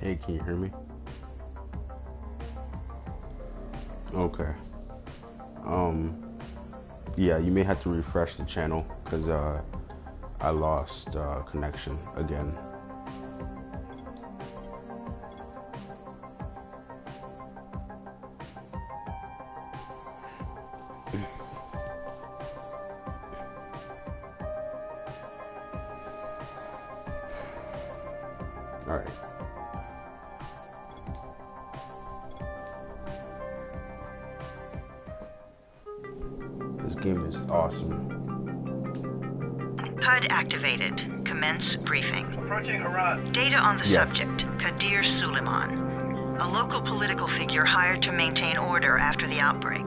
Hey, can you hear me? Okay. Um, yeah, you may have to refresh the channel because I lost connection again. All right. This game is awesome. HUD activated. Commence briefing. Approaching Haran. Data on the Yes. subject, Kadir Suleiman, a local political figure hired to maintain order after the outbreak.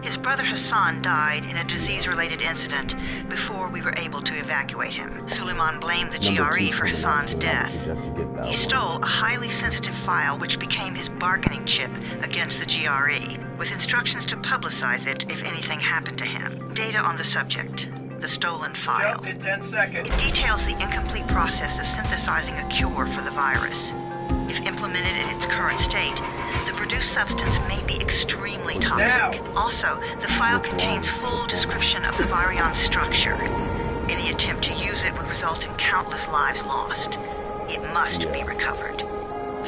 His brother Hassan died in a disease-related incident before we were able to evacuate him. Suleiman blamed the GRE for Hassan's death. He stole a highly sensitive file which became his bargaining chip against the GRE, with instructions to publicize it if anything happened to him. Data on the subject, the stolen file. Jump in 10 seconds. It details the incomplete process of synthesizing a cure for the virus. If implemented in its current state, the produced substance may be extremely toxic. Also, the file contains full description of the virion's structure. Any attempt to use it would result in countless lives lost. It must be recovered.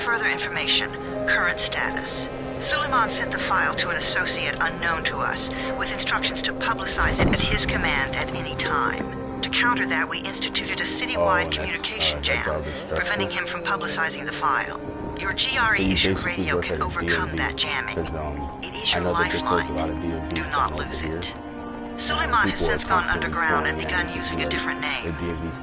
Further information, current status. Suleiman sent the file to an associate unknown to us, with instructions to publicize it at his command at any time. To counter that, we instituted a citywide communication jam, preventing him from publicizing the file. Your GRE-issued radio can overcome that jamming. It is your lifeline. Do not lose it. Suleiman has since gone underground and begun using a different name.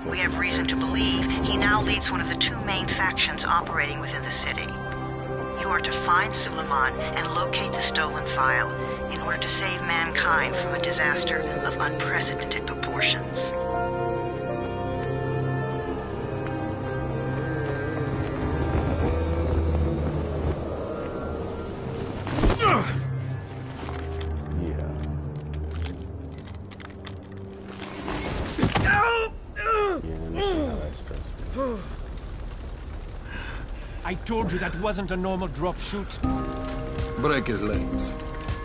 We have reason to believe he now leads one of the two main factions operating within the city. You are to find Suleiman and locate the stolen file in order to save mankind from a disaster of unprecedented proportions. I told you that wasn't a normal drop shoot. Break his legs,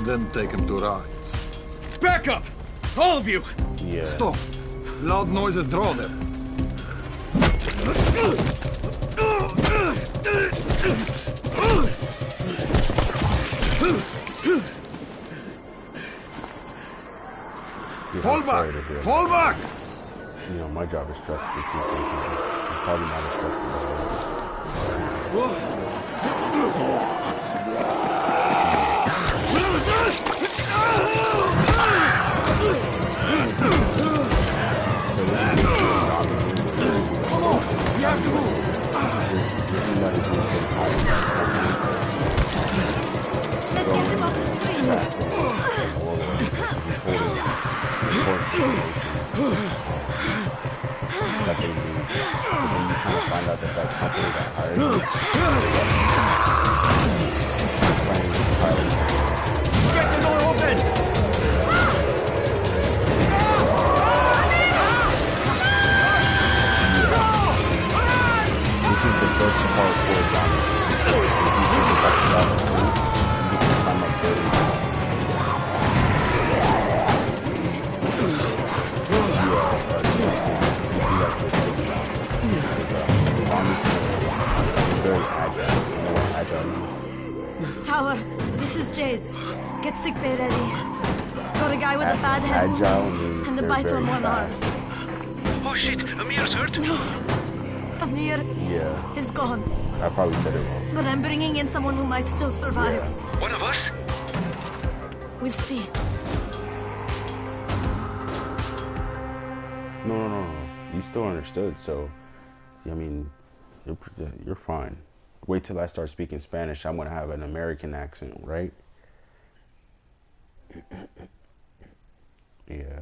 then take him to rides. Back up! All of you! Yeah. Stop! Loud noises draw them. Fall back! Fall back! You know, my job is stressful too, so it's probably not as stressful. Come on! We have to move! Let's get him off the that they need. And then you kind of find out that that company that hired you playing with pilot. Get the door open! This is the first part for Johnny. If you think about that, you can climb up there. Tower, this is Jade. Get sick bay ready. Got a guy with a bad head wound and a bite on one arm. Oh shit, Amir's hurt? No. Amir Yeah. is gone. I probably said it wrong. But I'm bringing in someone who might still survive. One of us? We'll see. No. You still understood, so I mean, you're fine. Wait till I start speaking Spanish. I'm gonna have an American accent, right? Yeah.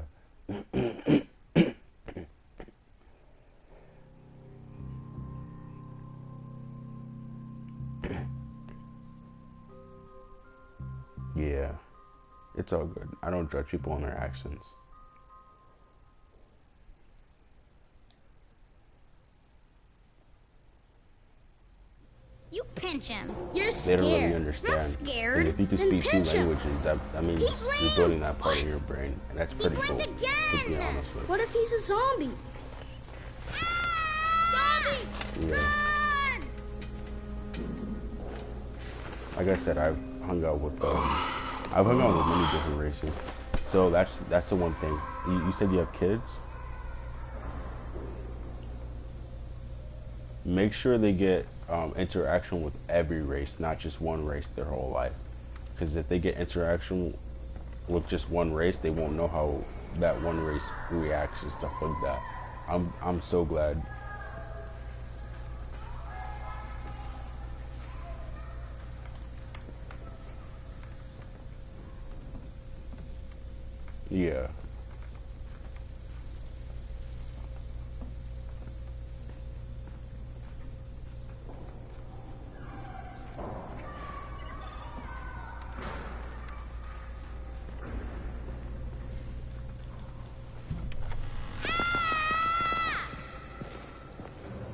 Yeah. It's all good. I don't judge people on their accents. You pinch him. You're They scared. don't really understand. Not scared. And if you can Then speak two pinch him. languages, that means He you're building that blinked. part in your brain, and that's pretty cool. Blinked To be again. honest with. What if he's a zombie? Zombie! Yeah. Run! Like I said, I've hung out with many different races. So that's the one thing. You said you have kids. Make sure they get interaction with every race, not just one race their whole life. Because if they get interaction with just one race, they won't know how that one race reacts and stuff like that. I'm so glad. Yeah.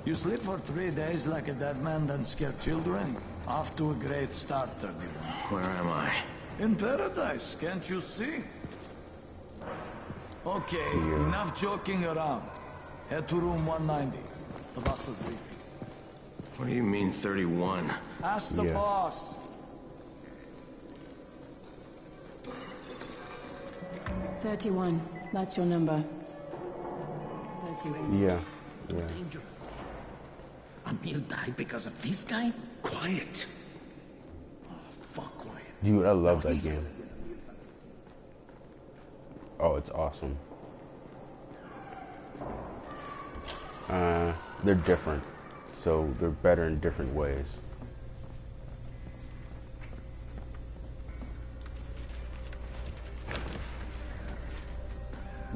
You sleep for 3 days like a dead man, then scare children? Off to a great start, 31. Where am I? In paradise, can't you see? Okay, enough joking around. Head to room 190. The boss will brief you. What do you mean, 31? Ask the Yeah. boss. 31. That's your number. 31. Yeah. Dangerous. Emil died because of this guy? Quiet. Oh, fuck quiet. Dude, I love that game. Oh, it's awesome. They're different, so they're better in different ways.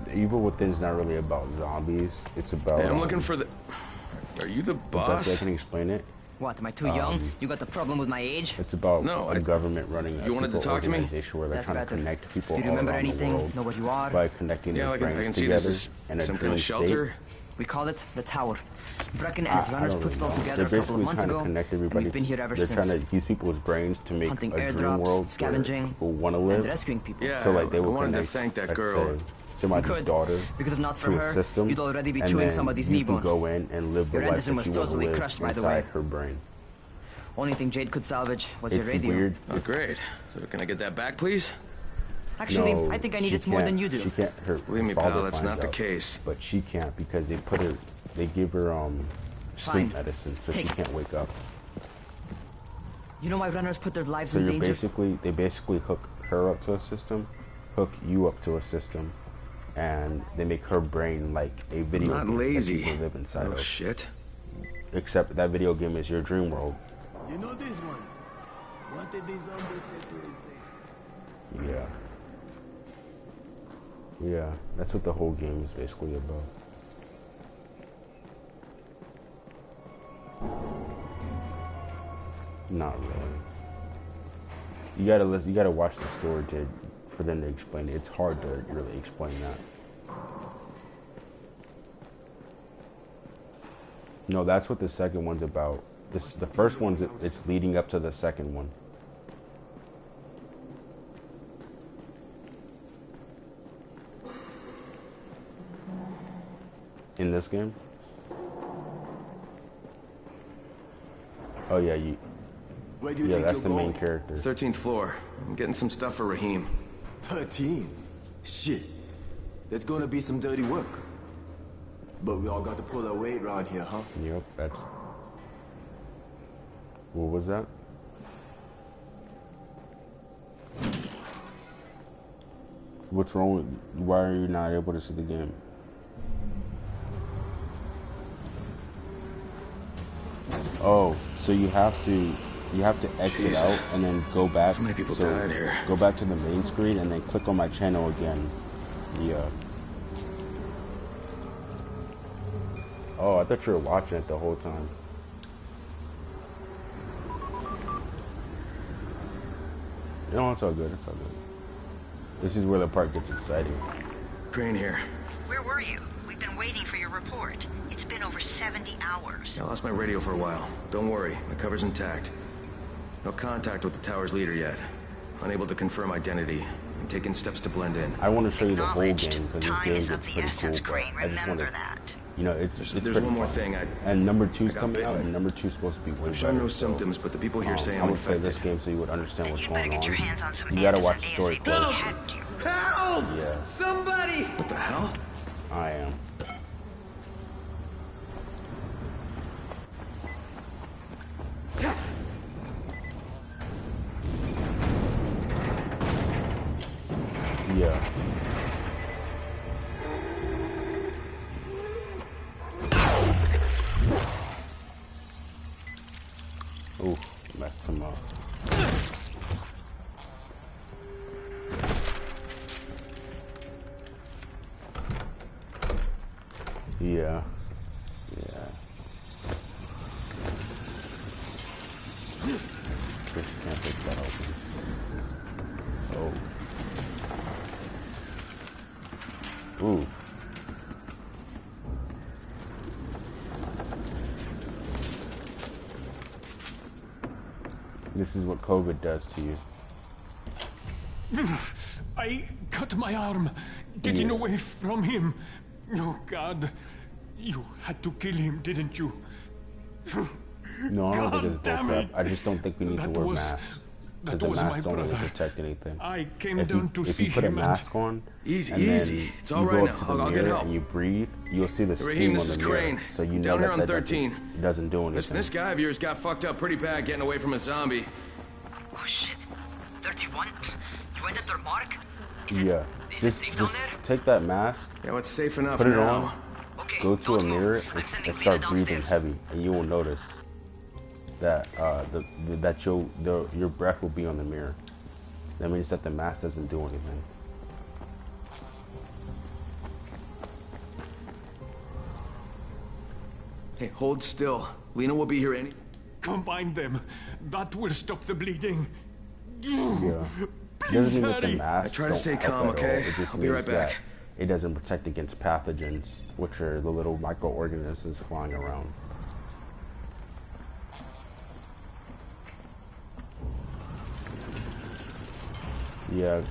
The Evil Within's not really about zombies. It's about. Hey, I'm looking for the... Are you the the best boss? way I can explain it. What, am I too young? You got the problem with my age? It's about No, a government running a you wanted to super talk to me? organization where they're That's trying to better. connect people Do you all remember around anything? the world Know what you are? by connecting Yeah, their I can brains see together this is in a some kind dream of shelter. We call it the Tower. Brecken and his I runners don't put it all really know. together a They're couple of basically months trying to ago, connect and everybody. we've been here ever They're since. trying to use people's brains to make Hunting a dream airdrops, world scavenging, where people want to and live. rescuing people. Yeah, So like they I will wanted to connect, thank that let's girl. say, somebody's Could, daughter because if not for to her, a system, you'd already be and chewing then somebody's you knee can bone. go in and live the Your life Anderson that was you want to totally live crushed, by the inside way. her brain. Only thing Jade could salvage was It's your radio. weird. Oh, great. So can I get that back, please? Actually, No, I think I need she it more than can't. you do. She can't. Her Believe me, father pal, that's finds not the out, case. But she can't because they put her. They give her Fine. sleep medicine, so Take she it. can't wake up. You know why runners put their lives So in you're danger? they basically hook her up to a system, hook you up to a system, and they make her brain like a video Not game lazy. that you can live inside Oh, of. shit. Except that video game is your dream world. You know this one? What did these zombies say to his name? Yeah. Yeah, that's what the whole game is basically about. Not really. You gotta watch the story for them to explain it. It's hard to really explain that. No, that's what the second one's about. The first one's it's leading up to the second one. In this game? Oh yeah, Where do you yeah, think that's you're the main going? character. 13th floor. I'm getting some stuff for Raheem. 13? Shit. There's gonna be some dirty work. But we all got to pull our weight around here, huh? Yep, that's. What was that? What's wrong with? Why are you not able to see the game? Oh, so you have to exit Jesus. out and then go back. How many people so died here? Go back to the main screen and then click on my channel again. Yeah. Oh, I thought you were watching it the whole time. No, it's all good. It's all good. This is where the part gets exciting. Crane here. Where were you? We've been been waiting for your report. It's been over 70 hours. I lost my radio for a while. Don't worry, my cover's intact. No contact with the tower's leader yet. Unable to confirm identity. I'm taking steps to blend in. I want to show you the whole game because this Time game is gets of the pretty cool. essence, But Crane. I just want Remember to, that. you know, it's There's one more thing. And number 2's got coming out, bitten. and number 2's supposed to be way I've shown better. no symptoms, but the people here say I'm I'm gonna play infected. this game so you would understand what's You better going get on. your hands on some You gotta answers watch the story ASAP. close. Had you. Help! Yeah, Somebody! What the hell? I am. Yeah. Ooh, messed him up. Yeah. Yeah. Just can't pick that open. Oh. Ooh. This is what COVID does to you. I cut my arm, getting away from him. Oh, God. You had to kill him, didn't you? No, I don't think God it's damn bullcrap. it. I just don't think we need to wear masks. That Because the was my masks don't really brother. protect anything. I came If down to if see you put a him and... mask on, Easy, and then easy. It's all you right go up now. to the I'll get mirror help. and you breathe, you'll see the Raheem, steam this on is the mirror. Crane. So you know Down here that on that 13. doesn't do anything. Listen, this guy of yours got fucked up pretty bad getting away from a zombie. Oh shit. 31? You went after Mark? Yeah. Just take that mask, Yeah, it's safe enough put it now. on, go to a mirror, and start breathing heavy, and you will notice that your breath will be on the mirror. That means that the mask doesn't do anything. Hey, hold still. Lena will be here any... Combine them. That will stop the bleeding. Yeah. It doesn't mean that the mask I try to don't stay help calm, at all. okay? It just I'll be right means that back. It doesn't protect against pathogens, which are the little microorganisms flying around. Yeah.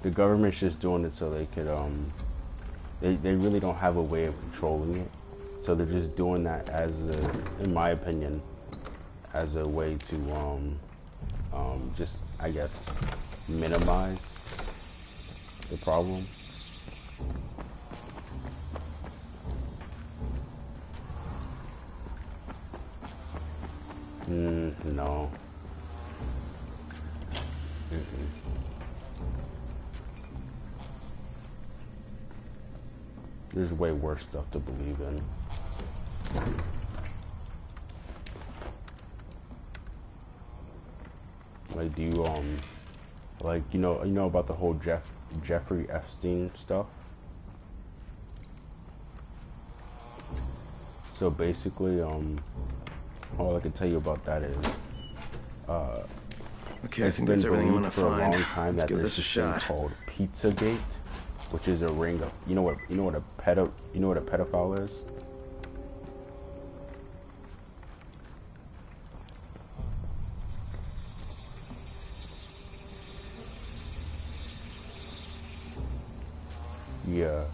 The government's just doing it so they could, they really don't have a way of controlling it. So they're just doing that as a, in my opinion, as a way to, just, I guess, minimize the problem. No. There's way worse stuff to believe in. Like, do you, like, you know about the whole Jeffrey Epstein stuff? So basically, all I can tell you about that is, Okay, I it's think been that's everything I'm gonna believed for a find. long time Let's that give there's this a this thing shot. called Pizzagate, which is a ring of, you know what a pedophile is? Yeah.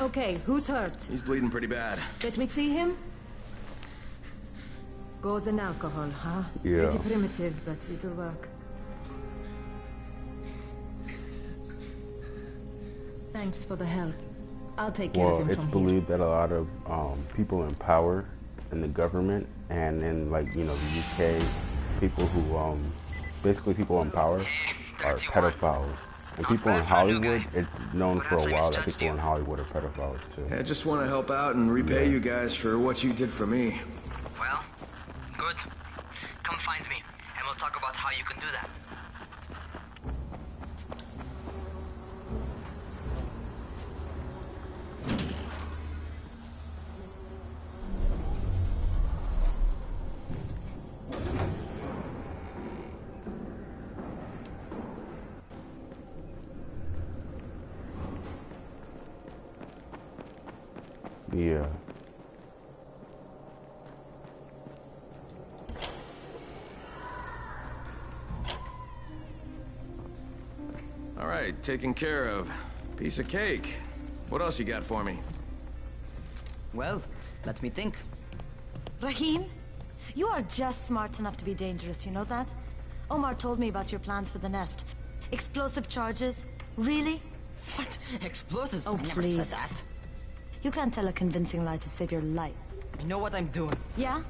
Okay, who's hurt? He's bleeding pretty bad. Let me see him. Gauze and alcohol, huh? Yeah. Pretty primitive, but it'll work. Thanks for the help. I'll take care of him Well, from it's here. believed that a lot of people in power in the government and in, like, you know, the UK, people who basically people in power are pedophiles. And people in Hollywood, it's known for a while that people in Hollywood are pedophiles too. I just want to help out and repay you guys for what you did for me. Well, good. Come find me, and we'll talk about how you can do that. Yeah. All right, taken care of. Piece of cake. What else you got for me? Well, let me think. Rahim, you are just smart enough to be dangerous, you know that? Omar told me about your plans for the nest. Explosive charges? Really? What? Explosives? Oh, I never please. said that. You can't tell a convincing lie to save your life. I know what I'm doing. Yeah?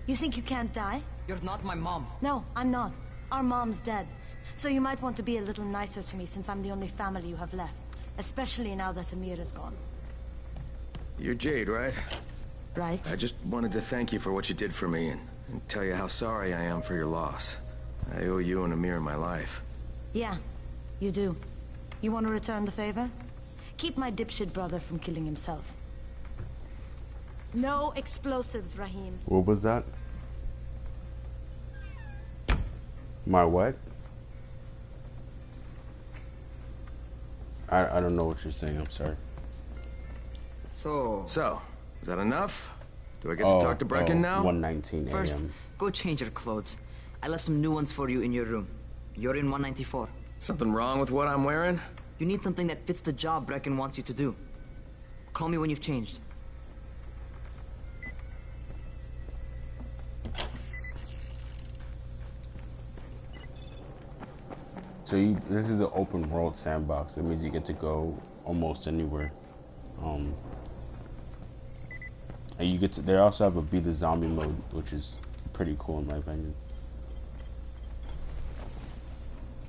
You think you can't die? You're not my mom. No, I'm not. Our mom's dead. So you might want to be a little nicer to me since I'm the only family you have left. Especially now that Amir is gone. You're Jade, right? Right. I just wanted to thank you for what you did for me and tell you how sorry I am for your loss. I owe you and Amir my life. Yeah, you do. You want to return the favor? Keep my dipshit brother from killing himself. No explosives, Rahim. What was that? My what? I don't know what you're saying, I'm sorry. So, is that enough? Do I get to talk to Brecken now? 1:19 a.m. First, go change your clothes. I left some new ones for you in your room. You're in 194. Something wrong with what I'm wearing? You need something that fits the job Brecken wants you to do. Call me when you've changed. So this is an open world sandbox. It means you get to go almost anywhere. And you get to. They also have a Be the Zombie mode, which is pretty cool in my opinion.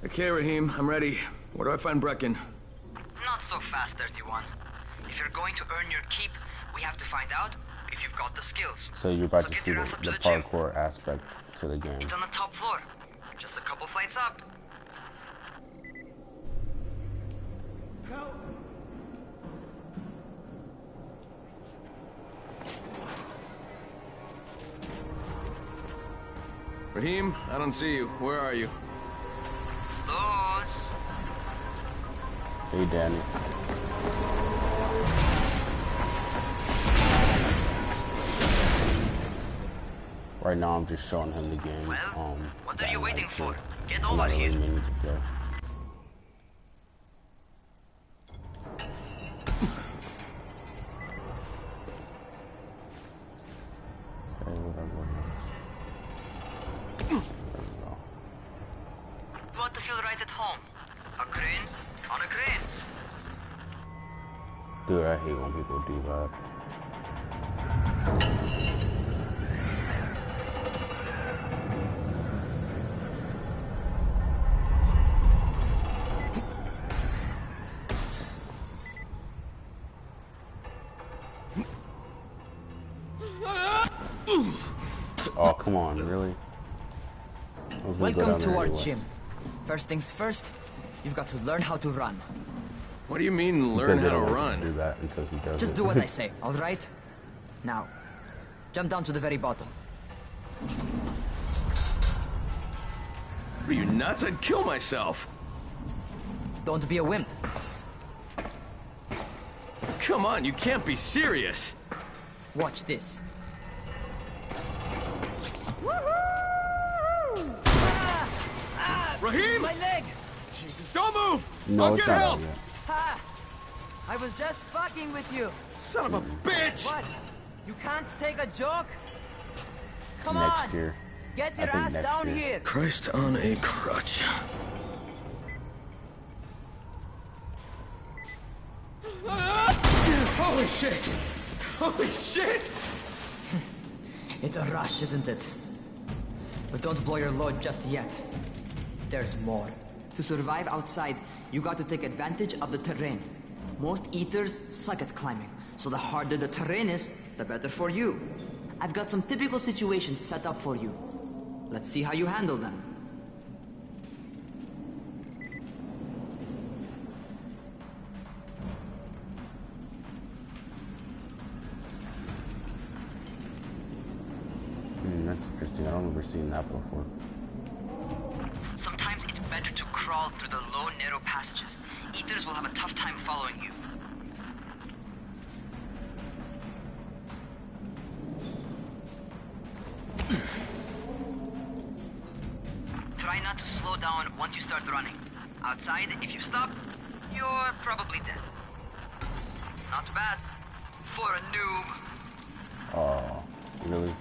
Okay, Rahim, I'm ready. Where do I find Brecken? Not so fast, 31. If you're going to earn your keep, we have to find out if you've got the skills. So you're about So to get see your the ass up to the parkour aspect to the game. It's on the top floor. Just a couple flights up. Rahim, I don't see you. Where are you? Those. Hey, Danny. Right now, I'm just showing him the game. Well, what are you waiting like for? to- Get I'm over not really here. meaning to play. Okay, whatever. There we go. You want to feel right at home? A crane on a crane. Dude, I hate when people do that. Oh, come on, really? I was gonna go Welcome down to there our anyway. gym. First things first, you've got to learn how to run. What do you mean, learn Because how I to don't want run? do that until he does Just it. do what I say, alright? Now, jump down to the very bottom. Are you nuts? I'd kill myself. Don't be a wimp. Come on, you can't be serious. Watch this. Rahim! My leg! Jesus, don't move! No, I'll it's get not help! out yet. Ha! I was just fucking with you. Son of a bitch! What? You can't take a joke? Come Next on! year. Get I your think ass next down year. here! Christ on a crutch. Holy shit! Holy shit! It's a rush, isn't it? But don't blow your load just yet. There's more. To survive outside, you got to take advantage of the terrain. Most eaters suck at climbing, so the harder the terrain is, the better for you. I've got some typical situations set up for you. Let's see how you handle them. That's interesting. I don't remember seeing that before. Sometimes it's better to crawl through the low, narrow passages. Eaters will have a tough time following you. Try not to slow down once you start running. Outside, if you stop, you're probably dead. Not bad. For a noob. Oh, really?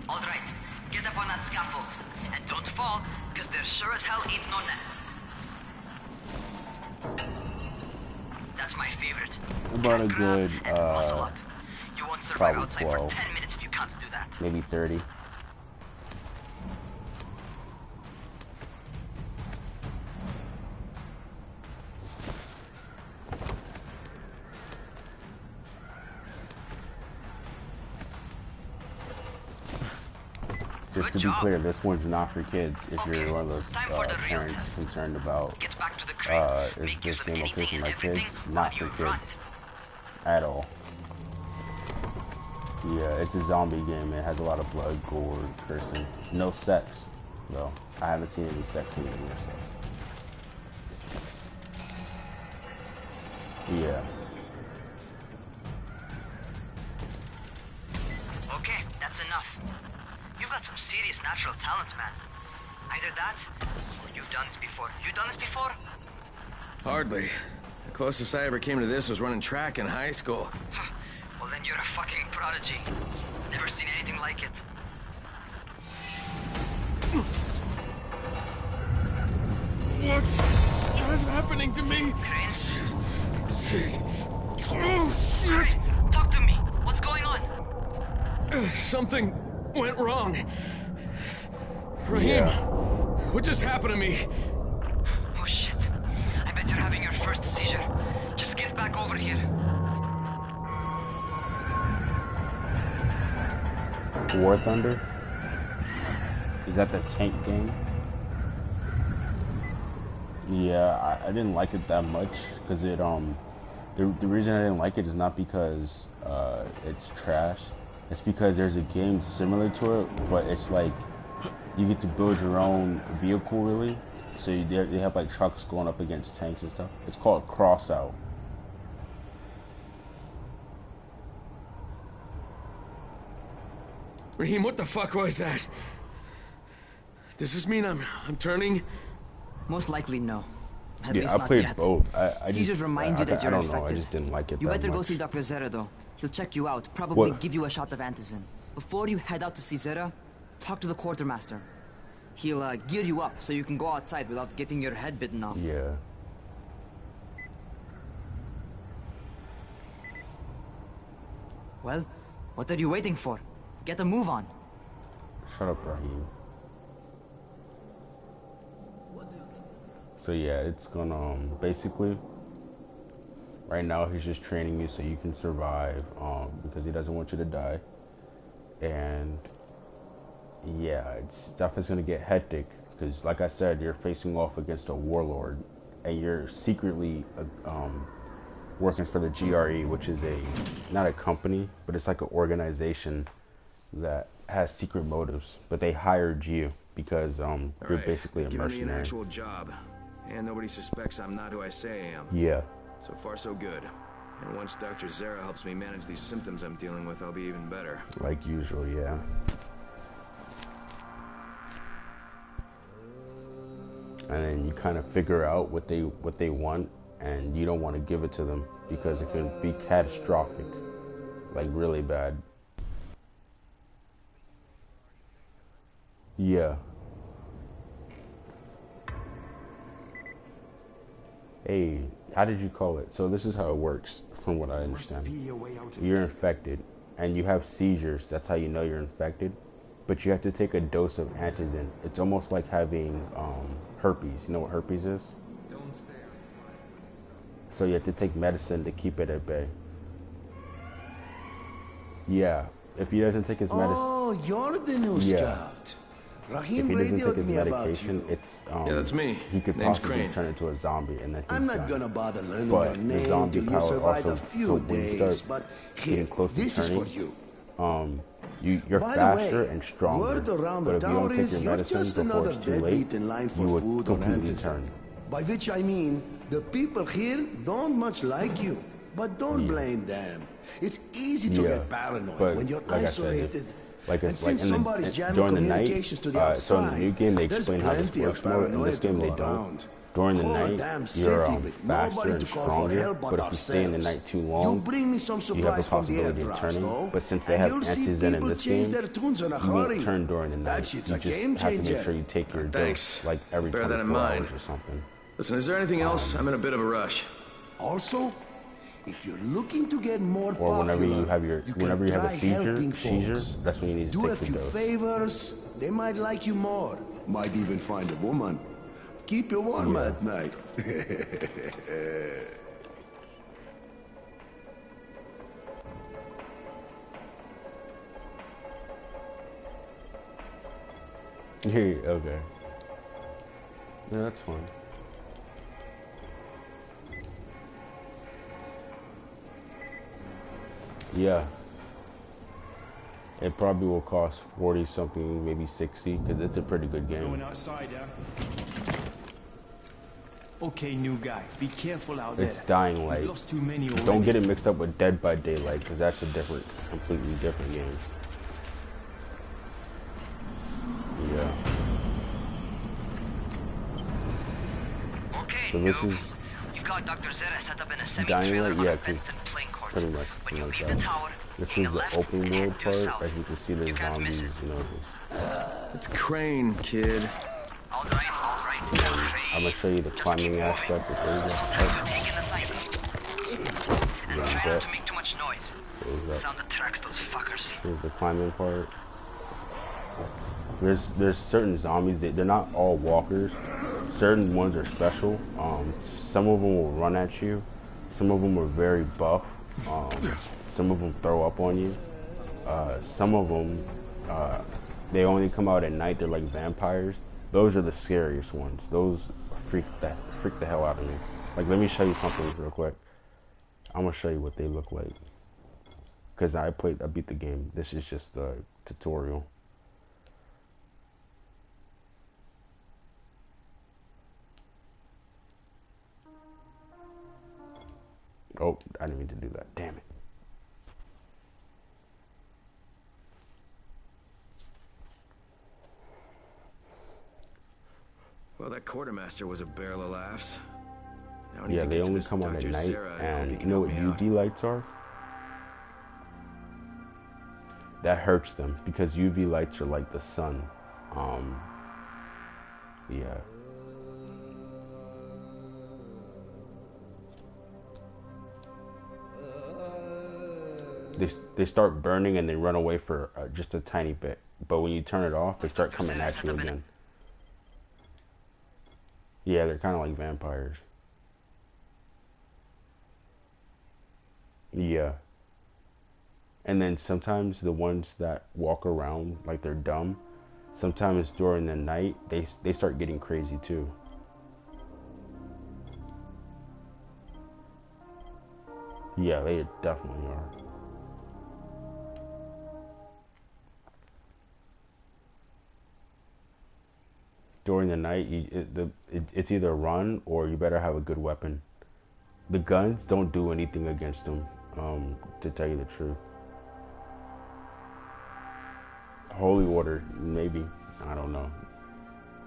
Alright, get up on that scaffold. And don't fall, because there sure as hell ain't no net. That's my favorite. About a good, muscle up. You won't survive probably outside 12. for 10 minutes if you can't do that. Maybe 30. Just to be clear, this one's not for kids. If you're one of those parents concerned about is this game okay for my kids? Not for kids at all. Yeah, it's a zombie game. It has a lot of blood, gore, cursing. No sex, though. I haven't seen any sex in it so. Yeah. Okay, that's enough. You've got some serious natural talent, man. Either that, or you've done this before. You done this before? Hardly. The closest I ever came to this was running track in high school. Well, then you're a fucking prodigy. Never seen anything like it. What's happening to me? Crane? Shit. Oh, shit. Crane, talk to me. What's going on? Something went wrong. Rahim, what just happened to me? Oh shit. I bet you're having your first seizure. Just get back over here. War Thunder? Is that the tank game? Yeah, I didn't like it that much because it the reason I didn't like it is not because it's trash. It's because there's a game similar to it, but it's like you get to build your own vehicle, really. So they have like trucks going up against tanks and stuff. It's called Crossout. Rahim, what the fuck was that? Does this mean I'm turning? Most likely, no. At Yeah, least I not played yet. both. Caesars reminds you that you're I don't infected. know. I just didn't like it You that better go much. see Dr. Zera, though. He'll check you out, probably What? give you a shot of antizin. Before you head out to see Zera, talk to the quartermaster. He'll gear you up so you can go outside without getting your head bitten off. Yeah. Well, what are you waiting for? Get a move on. Shut up, Raheem. So yeah, it's gonna basically right now he's just training you so you can survive because he doesn't want you to die. And yeah, it's definitely gonna get hectic because like I said, you're facing off against a warlord and you're secretly working for the GRE, which is not a company, but it's like an organization that has secret motives, but they hired you because you're basically a Given me an mercenary. actual job, and nobody suspects I'm not who I say I am. Yeah. So far, so good. And once Dr. Zera helps me manage these symptoms I'm dealing with, I'll be even better. Like usual, yeah. And then you kind of figure out what they want, and you don't want to give it to them because it can be catastrophic, like really bad. Yeah. Hey, how did you call it? So this is how it works, from what I understand. You're infected, and you have seizures. That's how you know you're infected. But you have to take a dose of antizin. It's almost like having herpes. You know what herpes is? So you have to take medicine to keep it at bay. Yeah. If he doesn't take his medicine... Oh, you're the new scout. Rahim if he doesn't take his me medication, it's yeah, that's me. He could Name's possibly Crane. turn into a zombie, and then he's I'm not done. gonna bother learning But your the name zombie till you power survive also, a few so when you days. start But getting here, close to this is turning, for you. You're By the faster way, and stronger. word around but the if you don't tower take is your you're medicine just before another it's too deadbeat late, in line for you would food on completely antizin. turn. By which I mean, the people here don't much like you. But don't blame them. It's easy to get paranoid but when you're like isolated. And Since somebody's jamming during the night, communications to the so in the outside, new game they there's explain how this plenty of works more. In paranoia this to game go they don't. around. During the Whole night, damn you're city with faster nobody and to call for stronger. help but But if you stay in the ourselves. night too long, You bring me some you have the supplies from the possibility of airdrops, turning. though, But since they and have you'll see antizin in people this change game, their tunes in a you won't hurry. turn during the night. That shit's you a just game have to changer. make sure you take your Thanks. dose like every Bear 24 that in mind. hours or something. Listen, is there anything else? I'm in a bit of a rush. Also, if you're looking to get more Or whenever popular, you have whenever you have try a helping seizure, folks. that's when you need to Do a take the few dose. favors, they might like you more. Might even find a woman. Keep you warm at night. Okay. Yeah, that's fine. Yeah. It probably will cost 40 something, maybe 60, because it's a pretty good game. Going outside, yeah? Okay, new guy. Be careful out there. It's Dying We've Light. lost too many already. Don't get it mixed up with Dead by Daylight, because that's a completely different game. Yeah. Okay, So this is you've got Dr. Zera set up in a Dying semi-trailer Light, on yeah, a because Benston plane court. pretty much When you like leave that. the tower, This take is a the left open and world head due part. south. As you can see, there's can't zombies, miss it. you know. It's Crane, kid. All right. I'm gonna show you the climbing aspect. And try not to make too much noise. Sound attracts those fuckers. Here's the climbing part. There's certain zombies that they're not all walkers. Certain ones are special. Some of them will run at you. Some of them are very buff. Some of them throw up on you. Some of them they only come out at night. They're like vampires. Those are the scariest ones. Those freak the hell out of me. Like, let me show you something real quick. I'm gonna show you what they look like. Cause I beat the game. This is just the tutorial. Oh, I didn't mean to do that. Damn it. Well, that quartermaster was a barrel of laughs. Now I need Yeah, to they get to only this come on at Dr. night, Zera. I hope he and can you know help what me out. UV lights are? That hurts them, because UV lights are like the sun. Yeah. They start burning and they run away for just a tiny bit. But when you turn it off, they start coming at you again. Yeah, they're kind of like vampires. Yeah. And then sometimes the ones that walk around like they're dumb, sometimes during the night, they start getting crazy too. Yeah, they definitely are. During the night, it's either run or you better have a good weapon. The guns don't do anything against them, to tell you the truth. Holy water, maybe. I don't know.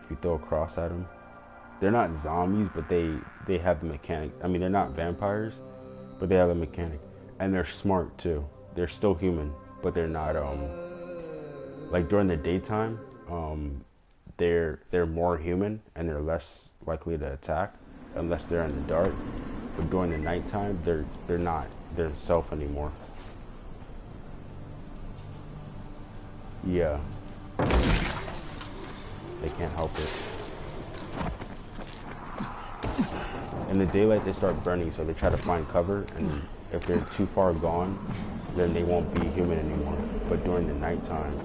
If you throw a cross at them. They're not zombies, but they have the mechanic. I mean, they're not vampires, but they have a mechanic. And they're smart, too. They're still human, but they're not, like during the daytime, they're more human and they're less likely to attack unless they're in the dark. But during the nighttime, they're not their self anymore. Yeah. They can't help it. In the daylight, they start burning, so they try to find cover, and if they're too far gone, then they won't be human anymore. But during the nighttime,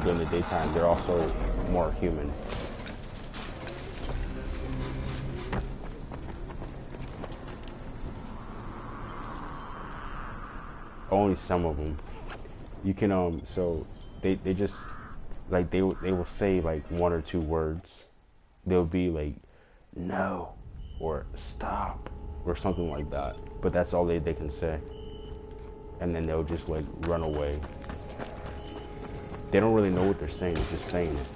during the daytime, they're also more human. Only some of them. You can so they just like they will say like one or two words. They'll be like no or stop or something like that. But that's all they can say. And then they'll just like run away. They don't really know what they're saying, they're just saying it.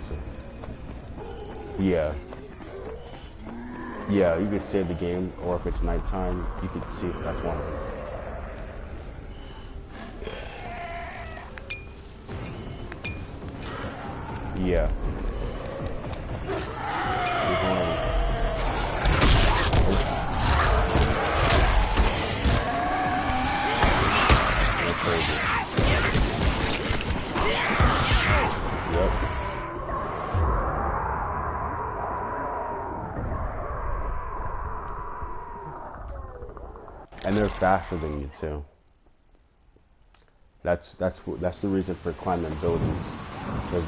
So, yeah. Yeah, you can save the game, or if it's nighttime, you can see it. That's one of them. Yeah. There's one of them. That's crazy. Yep. And they're faster than you too. That's the reason for climbing buildings. Because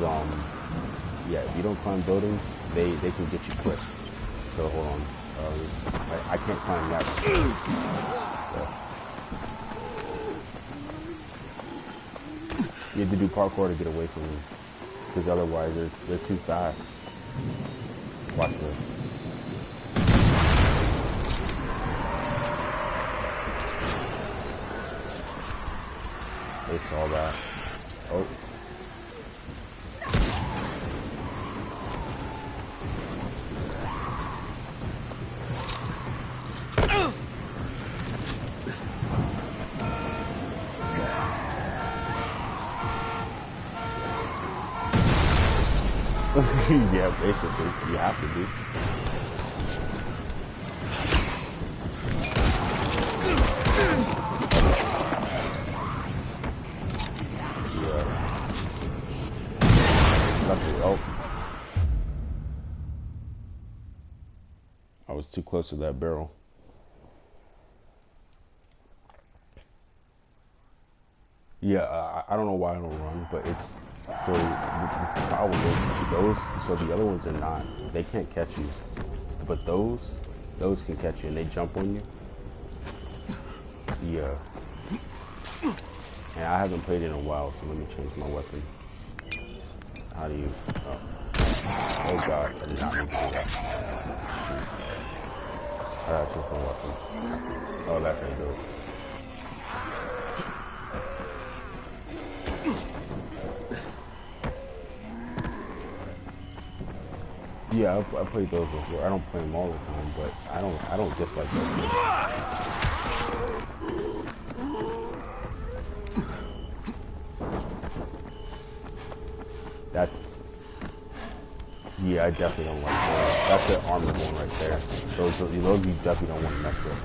yeah, if you don't climb buildings, they can get you quick. So hold on, I can't climb that. Yeah. You have to do parkour to get away from them, because otherwise they're too fast. Watch this. They saw that. Oh. Yeah, basically, you have to be. I was too close to that barrel. Yeah, I don't know why I don't run, but it's so the problem is those. So the other ones are not. They can't catch you, but those can catch you, and they jump on you. Yeah. And I haven't played in a while, so let me change my weapon. How do you? Oh God, I did not need to do that. Shoot. I gotta change my weapon. Oh, that's how you do it. Yeah, I played those before. I don't play them all the time, but I don't dislike those. That, yeah, I definitely don't like that. That's the armored one right there. Those you definitely don't want to mess with.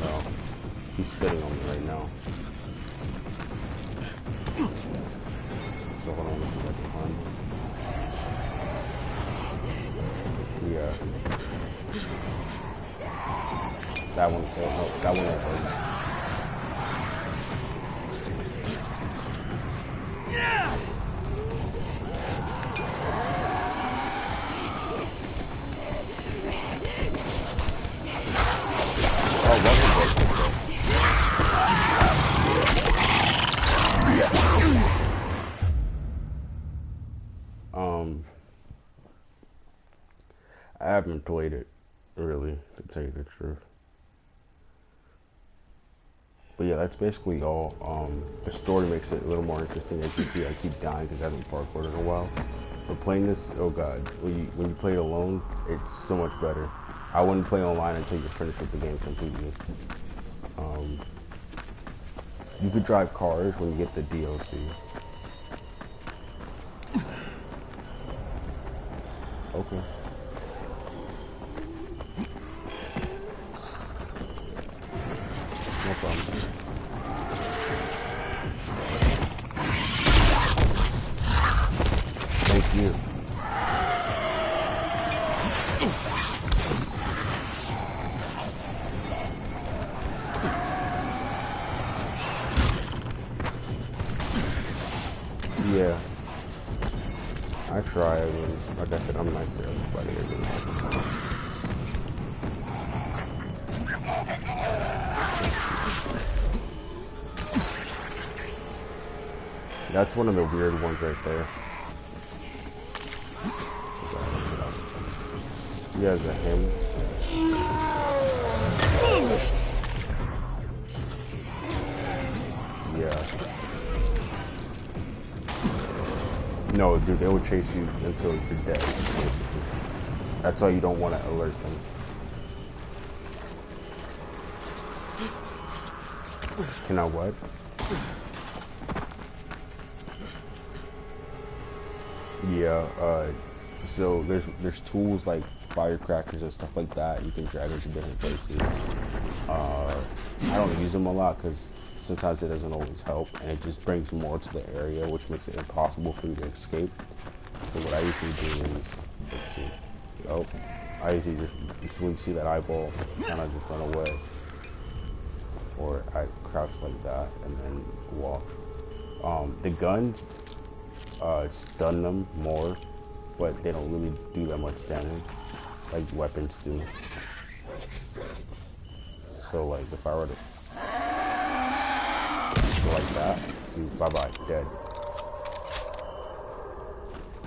No, he's spitting on me right now. So hold on, let's see if I can find him. Yeah. That one can't help. That one won't hurt. Yeah. Oh, that one broke. I haven't played it, really, to tell you the truth. But yeah, that's basically all. The story makes it a little more interesting. As you see, I keep dying because I haven't parkoured in a while. But playing this, oh God, when you play it alone, it's so much better. I wouldn't play online until you finish with the game completely. You could drive cars when you get the DLC. Okay. No problem. Thank you. Yeah. I try. I mean, like I said, I'm nice to everybody. That's one of the weird ones right there. He has a hymn. Yeah. No, dude, they will chase you until you're dead, basically. That's why you don't want to alert them. Can I what? Yeah, so there's tools like firecrackers and stuff like that you can drag into different places. I don't use them a lot because sometimes it doesn't always help, and it just brings more to the area, which makes it impossible for you to escape. So what I usually do is, let's see, oh, I usually just when you see that eyeball, kind of just run away, or I crouch like that and then walk. The guns stun them more, but they don't really do that much damage like weapons do. So like if I were to go like that, see, bye-bye, dead.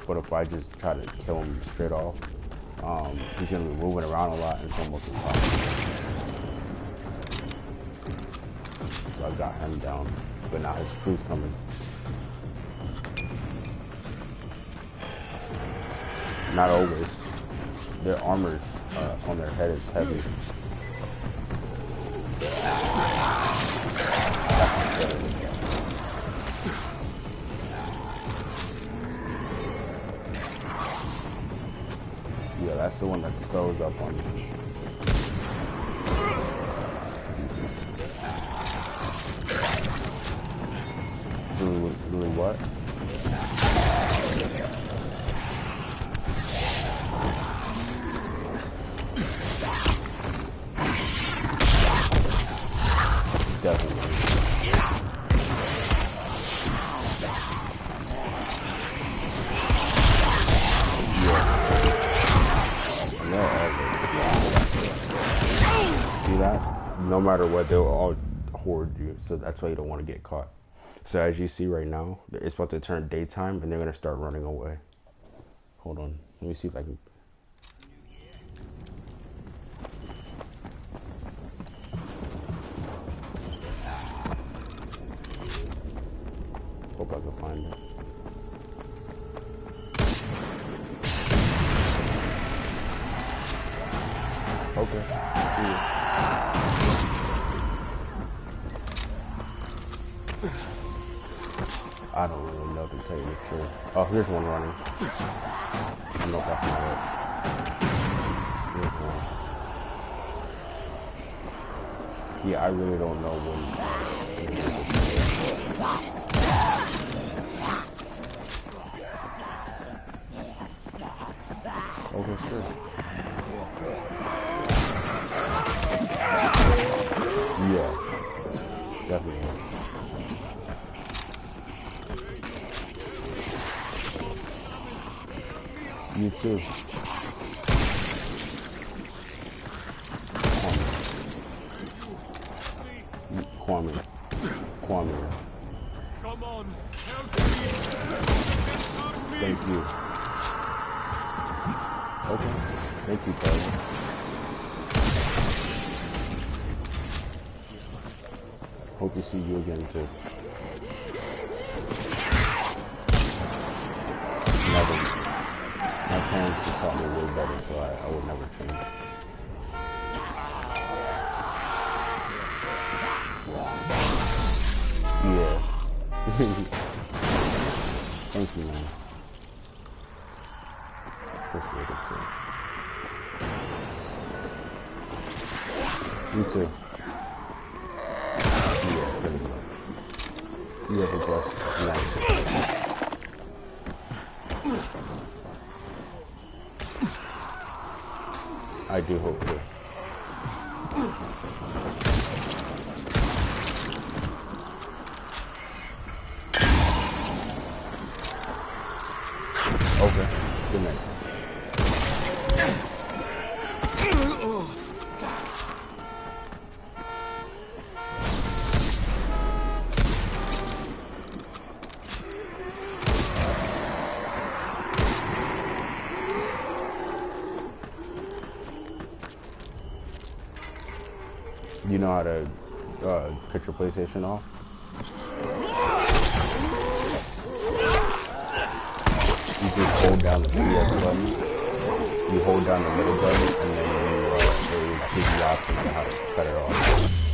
But if I just try to kill him straight off, he's gonna be moving around a lot and it's almost impossible. So I got him down, but now his crew's coming. Not always. Their armor on their head is heavy. Yeah, that's the one that throws up on you. Doing what? Definitely. See that? No matter what, they'll all hoard you, so that's why you don't want to get caught. So as you see right now, it's about to turn daytime and they're going to start running away. Hold on. Let me see if I can... Hope I can find it. Okay. See you. I don't really know to tell you the truth. Oh, here's one running. I don't know if that's not it. Here's one. Yeah, I really don't know when. Okay, sure. Yeah, definitely. You too. Kwame. Come on, help me. Thank you. Okay. Thank you, brother. Hope to see you again too. Never. My parents taught me way better, so I would never change. Yeah. Thank you, man. Appreciate it too. You too. Yeah, pretty much. You have a blessed night. I do hope to. Okay. Good night. You know how to cut your PlayStation off? You just hold down the PS button. You hold down the middle button, and then you it will give you options on how to cut it off.